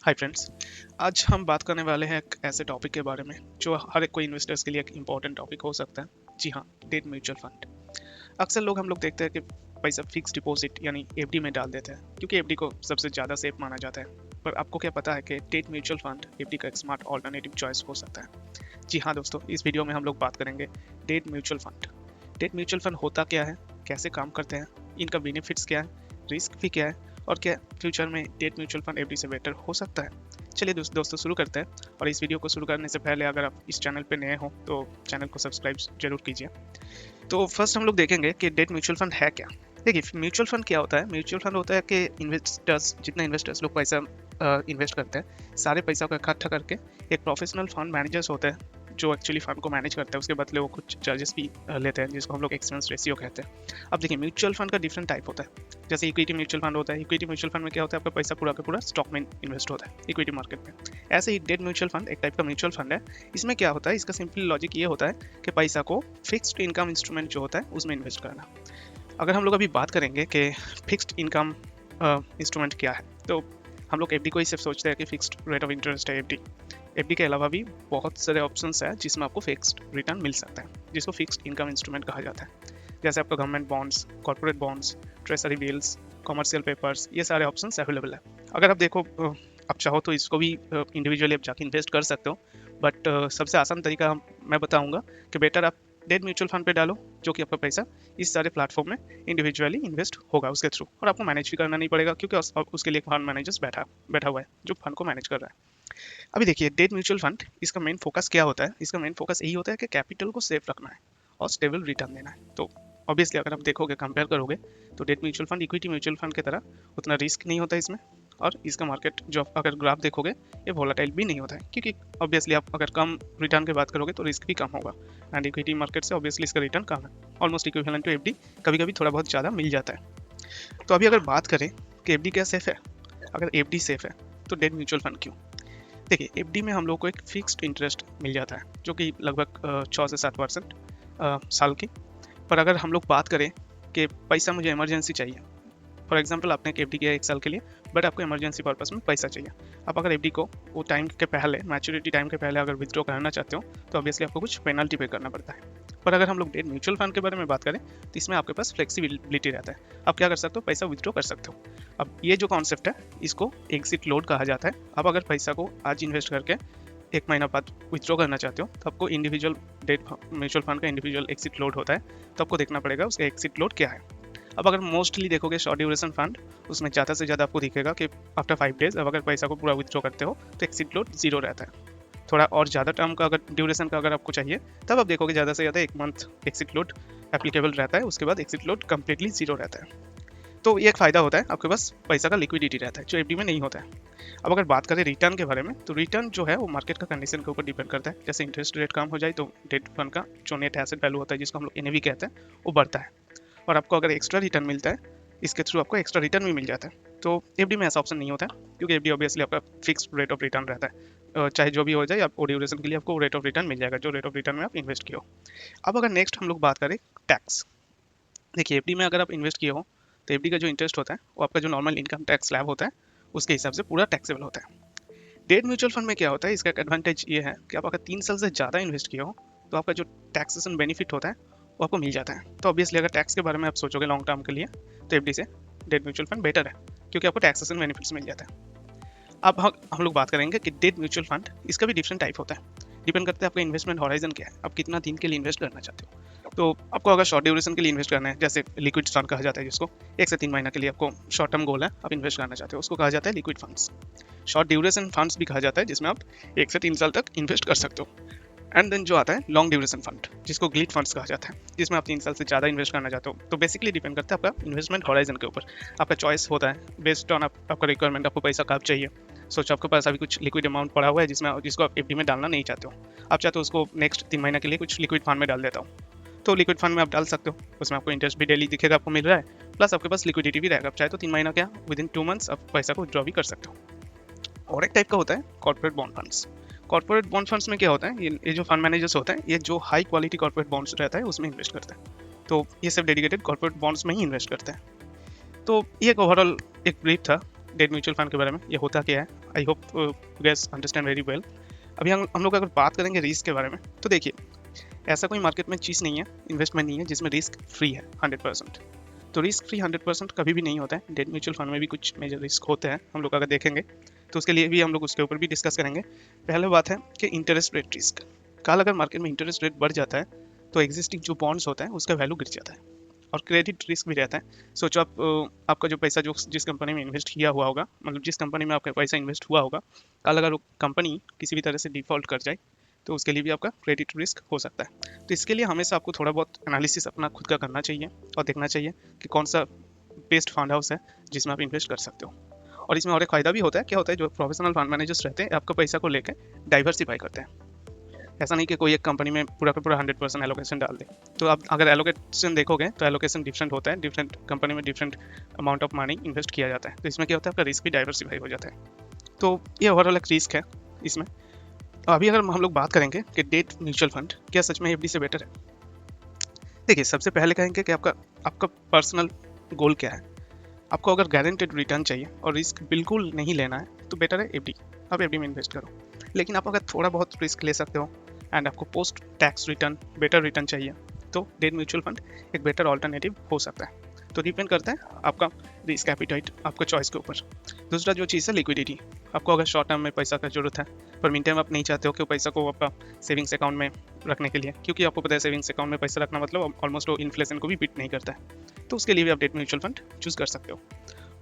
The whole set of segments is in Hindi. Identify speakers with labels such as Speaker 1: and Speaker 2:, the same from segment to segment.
Speaker 1: Hi friends. आज हम बात करने वाले हैं एक ऐसे टॉपिक के बारे में जो हर एक कोई इन्वेस्टर्स के लिए एक इम्पॉर्टेंट टॉपिक हो सकता है। जी हाँ, डेट म्यूचुअल फंड। अक्सर लोग हम लोग देखते हैं कि पैसा फिक्स डिपॉजिट यानी एफडी में डाल देते हैं क्योंकि एफडी को सबसे ज़्यादा सेफ माना जाता है। पर आपको क्या पता है कि डेट म्यूचुअल फंड एफडी का एक स्मार्ट ऑल्टरनेटिव चॉइस हो सकता है। जी हाँ दोस्तों, इस वीडियो में हम लोग बात करेंगे debt mutual fund. Debt mutual fund होता क्या है, कैसे काम करते हैं, इनका बेनिफिट्स क्या है, रिस्क भी क्या है, और क्या फ्यूचर में डेट म्यूचुअल फंड एफडी से बेटर हो सकता है। चलिए दोस्तों शुरू करते हैं। और इस वीडियो को शुरू करने से पहले अगर आप इस चैनल पे नए हो तो चैनल को सब्सक्राइब जरूर कीजिए। तो फर्स्ट हम लोग देखेंगे कि डेट म्यूचुअल फंड है क्या। देखिए, म्यूचुअल फंड क्या होता है। म्यूचुअल फंड होता है कि इन्वेस्टर्स, जितने इन्वेस्टर्स लोग पैसा इन्वेस्ट करते हैं, सारे पैसा को इकट्ठा करके एक प्रोफेशनल फंड मैनेजर्स होते हैं जो एक्चुअली फंड को मैनेज करते हैं। उसके बदले वो कुछ चार्जेस भी लेते हैं जिसको हम लोग एक्सपेंस रेशियो कहते हैं। अब देखिए, म्यूचुअल फंड का डिफरेंट टाइप होता है। जैसे इक्विटी म्यूचुअल फंड होता है। इक्विटी म्यूचुअल फंड में क्या होता है, आपका पैसा पूरा का पूरा स्टॉक में इन्वेस्ट होता है इक्विटी मार्केट में। ऐसे ही डेट म्यूचुअल फंड एक टाइप का म्यूचुअल फंड है। इसमें क्या होता है, इसका सिंपल लॉजिक ये होता है कि पैसा को फिक्स्ड इनकम इंस्ट्रूमेंट जो होता है उसमें इन्वेस्ट करना। अगर हम लोग अभी बात करेंगे कि फिक्स्ड इनकम इंस्ट्रूमेंट क्या है, तो हम लोग एफडी को ही सिर्फ सोचते हैं कि फिक्स्ड रेट ऑफ इंटरेस्ट है एफडी। एफडी के अलावा भी बहुत सारे ऑप्शंस है जिसमें आपको फिक्स्ड रिटर्न मिल सकता है, जिसको फिक्स्ड इनकम इंस्ट्रूमेंट कहा जाता है। जैसे आपका government bonds, corporate bonds, treasury bills, commercial papers, ये सारे ऑप्शंस अवेलेबल है। अगर आप देखो, आप चाहो तो इसको भी इंडिविजुअली आप जाके इन्वेस्ट कर सकते हो। बट सबसे आसान तरीका मैं बताऊंगा कि बेटर आप डेट म्यूचुअल फंड पे डालो, जो कि आपका पैसा इस सारे प्लेटफॉर्म में इंडिविजुअली इन्वेस्ट होगा उसके थ्रू, और आपको मैनेज भी करना नहीं पड़ेगा क्योंकि उसके लिए फंड मैनेजर्स बैठा हुआ है जो फंड को मैनेज कर रहा है। अभी देखिए, डेट म्यूचुअल फंड, इसका मेन फोकस क्या होता है। इसका मेन फोकस यही होता है कि कैपिटल को सेफ रखना है और स्टेबल रिटर्न देना है। तो ऑब्वियसली अगर आप देखोगे, कंपेयर करोगे, तो debt mutual fund equity mutual fund की तरह उतना रिस्क नहीं होता इसमें। और इसका मार्केट जो अगर ग्राफ देखोगे, ये वोलाटाइल भी नहीं होता है क्योंकि ऑब्वियसली आप अगर कम रिटर्न की बात करोगे तो रिस्क भी कम होगा। एंड इक्विटी मार्केट से ऑब्वियसली इसका रिटर्न कम है, ऑलमोस्ट इक्विवेलेंट टू एफडी। कभी कभी थोड़ा बहुत ज़्यादा मिल जाता है। तो अभी अगर बात करें कि एफडी क्या सेफ है, अगर एफडी सेफ है तो डेट म्यूचुअल फंड क्यों। देखिए, एफडी में हम लोग को एक फिक्स्ड इंटरेस्ट मिल जाता है जो कि लगभग 6 से 7% साल की। पर अगर हम लोग बात करें कि पैसा मुझे इमरजेंसी चाहिए, फॉर एग्जांपल आपने एक एफडी किया 1 साल के लिए, बट आपको इमरजेंसी पर्पस में पैसा चाहिए। आप अगर एफडी को वो टाइम के पहले, मैच्योरिटी टाइम के पहले अगर विथड्रॉ करना चाहते हो तो ऑब्वियसली आपको कुछ पेनल्टी पे करना पड़ता है। पर अगर हम लोग डेट म्यूचुअल फंड के बारे में बात करें तो इसमें आपके पास फ्लेक्सिबिलिटी रहता है। आप क्या कर सकते हो, पैसा विथड्रॉ कर सकते हो। अब ये जो कॉन्सेप्ट है, इसको एग्जिट लोड कहा जाता है। आप अगर पैसा को आज इन्वेस्ट करके 1 महीना बाद विथड्रॉ करना चाहते हो तो आपको इंडिविजुअल डेट म्यूचुअल फंड का इंडिविजुअल एग्जिट लोड होता है, तो आपको देखना पड़ेगा उसका एग्जिट लोड क्या है। अब अगर मोस्टली देखोगे शॉर्ट ड्यूरेशन फंड, उसमें ज़्यादा से ज़्यादा आपको दिखेगा कि आफ्टर 5 डेज अब अगर पैसा को पूरा विथड्रॉ करते हो तो एग्जिट लोड 0 रहता है। थोड़ा और ज़्यादा टर्म का, अगर ड्यूरेशन का अगर आपको चाहिए, तब आप देखोगे ज़्यादा से ज़्यादा 1 मंथ एग्जिट लोड एप्लीकेबल रहता है। उसके बाद एग्जिट लोड कम्प्लीटली 0 रहता है। तो ये एक फ़ायदा होता है, आपके पास पैसा का लिक्विडिटी रहता है जो एफडी में नहीं होता है। अब अगर बात करें रिटर्न के बारे में, तो रिटर्न जो है वो मार्केट का कंडीशन के ऊपर डिपेंड करता है। जैसे इंटरेस्ट रेट कम हो जाए तो डेट फंड का जो नेट एसेट वैल्यू होता है, जिसको हम लोग एनएवी कहते हैं, वो बढ़ता है। और आपको अगर एक्स्ट्रा रिटर्न मिलता है, इसके थ्रू आपको एक्स्ट्रा रिटर्न भी मिल जाता है। तो एफडी में ऐसा ऑप्शन नहीं होता है क्योंकि एफडी ऑब्वियसली आपका फिक्स्ड रेट ऑफ रिटर्न रहता है। चाहे जो भी हो जाए, आपको ड्यूरेशन के लिए आपको रेट ऑफ रिटर्न मिल जाएगा जो रेट ऑफ रिटर्न में आप इन्वेस्ट किए हो। अब अगर नेक्स्ट हम लोग बात करें टैक्स। देखिए, एफडी में अगर आप इन्वेस्ट किए हो तो एफडी का जो इंटरेस्ट होता है वो आपका जो नॉर्मल इनकम टैक्स स्लैब होता है उसके हिसाब से पूरा टैक्सेबल होता है। डेट म्यूचुअल फंड में क्या होता है, इसका एक एडवांटेज ये है कि आप अगर 3 साल से ज़्यादा इन्वेस्ट किए हो तो आपका जो टैक्सेशन बेनिफिट होता है वो आपको मिल जाता है। तो ऑब्वियसली अगर टैक्स के बारे में आप सोचोगे लॉन्ग टर्म के लिए, तो एफडी से डेट म्यूचुअल फंड बेटर है क्योंकि आपको टैक्सेशन बेनिफिट्स मिल जाता है। अब हम लोग बात करेंगे कि डेट म्यूचुअल फंड, इसका भी डिफरेंट टाइप होता है। डिपेंड करता है आपका इन्वेस्टमेंट हॉराइजन क्या है, आप कितना दिन के लिए इन्वेस्ट करना चाहते हो। तो आपको अगर शॉर्ट ड्यूरेशन के लिए इन्वेस्ट करना है, जैसे लिक्विड फंड कहा जाता है जिसको 1 से 3 महीना के लिए आपको शॉर्ट टर्म गोल है, आप इन्वेस्ट करना चाहते हो, उसको कहा जाता है liquid funds. Short duration funds भी कहा जाता है जिसमें आप 1 से 3 साल तक इन्वेस्ट कर सकते हो। एंड देन जो आता है लॉन्ग ड्यूरेशन फंड, जिसको ग्लिड फंड्स कहा जाता है, जिसमें आप 3 साल से ज़्यादा इन्वेस्ट करना चाहते हो। तो बेसिकली डिपेंड करता है आपका इन्वेस्टमेंट हॉराइजन के ऊपर। आपका चॉइस होता है बेस्ड ऑन आपका रिक्वायरमेंट, आपको पैसा कब चाहिए। सोचो आपके पास अभी कुछ लिक्विड अमाउंट पड़ा हुआ है जिसको आप एफडी में डालना नहीं चाहते हो, आप चाहते हो उसको नेक्स्ट 3 महीना के लिए कुछ लिक्विड फंड में डाल देता हूँ, तो लिक्विड फंड में आप डाल सकते हो। उसमें आपको इंटरेस्ट भी डेली दिखेगा, आपको मिल रहा है, प्लस आपके पास लिक्विडिटी भी रहेगा। आप चाहे तो 3 महीना क्या, विद इन 2 मंथ्स आप पैसा को विड्रॉ भी कर सकते हो। और एक टाइप का होता है corporate bond funds. Corporate bond funds में क्या होता है, ये जो फंड मैनेजर्स होते हैं, ये जो हाई क्वालिटी कॉर्पोरेट बॉन्ड्स रहता है उसमें इन्वेस्ट करते हैं। तो ये सब डेडिकेटेड कॉर्पोरेट बॉन्ड्स में ही इन्वेस्ट करते हैं। तो ये एक ओवरऑल एक ब्रीफ था डेट म्यूचुअल फंड के बारे में, ये होता क्या है। I hope you guys understand very well. अभी हम लोग अगर बात करेंगे रिस्क के बारे में, तो देखिए ऐसा कोई मार्केट में चीज़ नहीं है, इन्वेस्टमेंट नहीं है जिसमें रिस्क फ्री है 100%। तो रिस्क फ्री 100% कभी भी नहीं होता है। डेट म्यूचुअल फंड में भी कुछ मेजर रिस्क होते हैं, हम लोग अगर देखेंगे तो उसके लिए भी हम लोग उसके ऊपर भी डिस्कस करेंगे। पहले बात है कि इंटरेस्ट रेट रिस्क। कल अगर मार्केट में इंटरेस्ट रेट बढ़ जाता है तो एग्जिस्टिंग जो बॉन्ड्स होता है उसका वैल्यू गिर जाता है, और क्रेडिट रिस्क भी रहता है। सोचो आपका जो पैसा जो जिस कंपनी में इन्वेस्ट किया हुआ होगा, मतलब जिस कंपनी में आपका पैसा इन्वेस्ट हुआ होगा, कल अगर वो कंपनी किसी भी तरह से डिफॉल्ट कर जाए तो उसके लिए भी आपका क्रेडिट रिस्क हो सकता है। तो इसके लिए हमेशा आपको थोड़ा बहुत एनालिसिस अपना खुद का करना चाहिए और देखना चाहिए कि कौन सा बेस्ट फंड हाउस है जिसमें आप इन्वेस्ट कर सकते हो। और इसमें और एक फ़ायदा भी होता है, क्या होता है, जो प्रोफेशनल फंड मैनेजर्स रहते हैं आपका पैसा को लेकर डाइवर्सिफाई करते हैं। ऐसा नहीं कि कोई एक कंपनी में पूरा का पूरा 100% एलोकेशन डाल दे। तो आप अगर एलोकेशन देखोगे तो एलोकेशन डिफरेंट होता है, डिफरेंट कंपनी में different amount of money invest किया जाता है। तो इसमें क्या होता है, आपका रिस्क भी डाइवर्सिफाई हो जाता है। तो ये ओवरऑल एक रिस्क है इसमें। अभी अगर हम लोग बात करेंगे कि डेट म्यूचुअल फंड क्या सच में एफडी से बेटर है, देखिए सबसे पहले कहेंगे कि आपका पर्सनल गोल क्या है। आपको अगर गारंटेड रिटर्न चाहिए और रिस्क बिल्कुल नहीं लेना है तो बेटर है एफडी, आप एफडी में इन्वेस्ट करो। लेकिन आप अगर थोड़ा बहुत रिस्क ले सकते हो एंड आपको post tax return better return चाहिए तो डेट म्यूचुअल फंड एक बेटर ऑल्टरनेटिव हो सकता है। तो डिपेंड करता है आपका रिस्क एपिटाइट, आपका चॉइस के ऊपर। दूसरा जो चीज़ है लिक्विडिटी, आपको अगर शॉर्ट टर्म में पैसा का जरूरत है पर मीन टाइम आप नहीं चाहते हो कि पैसा को आपका सेविंग्स अकाउंट में रखने के लिए, क्योंकि आपको पता है सेविंग्स अकाउंट में पैसा रखना मतलब ऑलमोस्ट वो इन्फ्लेशन को भी बीट नहीं करता है। तो उसके लिए भी आप डेट म्यूचुअल फंड चूज़ कर सकते हो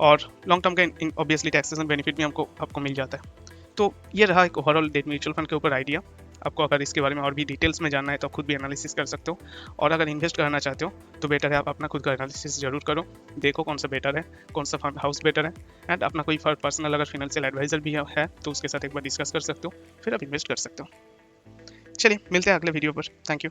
Speaker 1: और लॉन्ग टर्म का ऑब्वियसली टैक्सेशन बेनिफिट भी आपको मिल जाता है। तो ये रहा एक ओवरऑल डेट म्यूचुअल फंड के ऊपर आइडिया। आपको अगर इसके बारे में और भी डिटेल्स में जानना है तो आप खुद भी एनालिसिस कर सकते हो, और अगर इन्वेस्ट करना चाहते हो तो बेटर है आप अपना खुद का एनालिसिस जरूर करो, देखो कौन सा बेटर है, कौन सा फंड हाउस बेटर है, एंड अपना कोई पर्सनल अगर फाइनेंशियल एडवाइजर भी है तो उसके साथ एक बार डिस्कस कर सकते हो, फिर आप इन्वेस्ट कर सकते हो। चलिए मिलते हैं अगले वीडियो पर। Thank you.